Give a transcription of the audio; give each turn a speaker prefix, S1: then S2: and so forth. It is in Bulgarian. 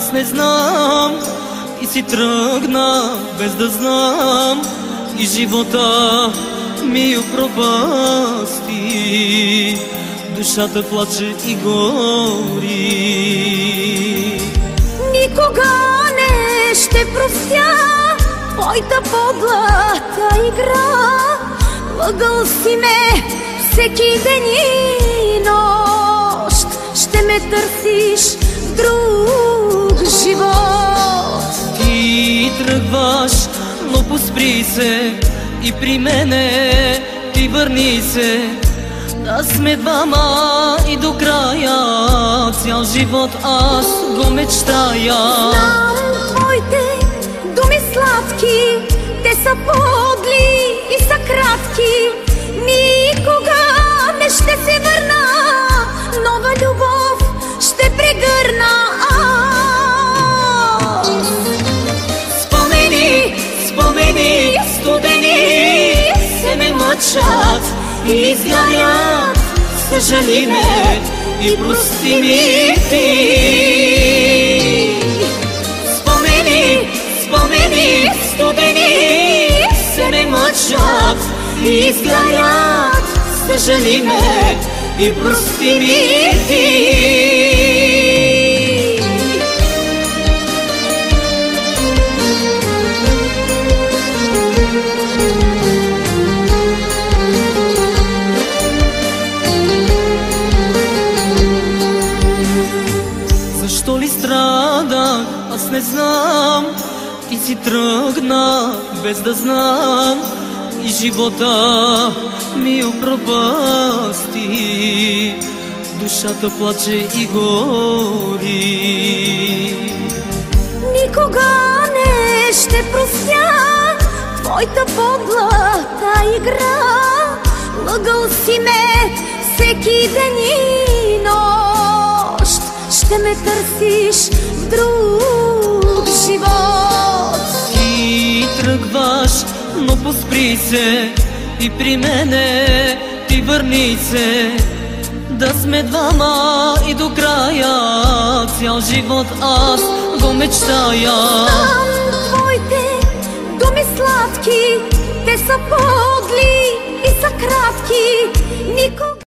S1: аз не знам и си тръгна без да знам, и живота ми пропасти, душата плаче и гори.
S2: Никога не ще простя твоята подлата игра. Лъгал си ме всеки ден и нощ, ще ме търсиш в друг живот.
S1: Ти тръгваш, но поспри се и при мене ти върни се, да сме двама и до края, цял живот аз го мечтая.
S2: Знам твоите думи сладки, те са подли и са кратки. Никога не ще се върна, нова любов ще прегърна.
S1: Спомени, спомени, студени се ме мъчат и изгарят, съжали ме и прости ми ти. Спомени, спомени, студени се ме мъчат и изгарят, съжали ме и прости ми ти. Защо ли страдах, аз не знам, и си тръгна без да знам, и живота ми пропасти, душата плаче и гори.
S2: Никога не ще простя твоята подлата игра. Лъгал си ме всеки ден и нощ, ще ме търсиш в друг живот.
S1: Ти тръгваш, но поспри се и при мене ти върни се, да сме двама и до края, цял живот аз го мечтая.
S2: Знам твоите думи сладки, те са подли и са кратки. Никога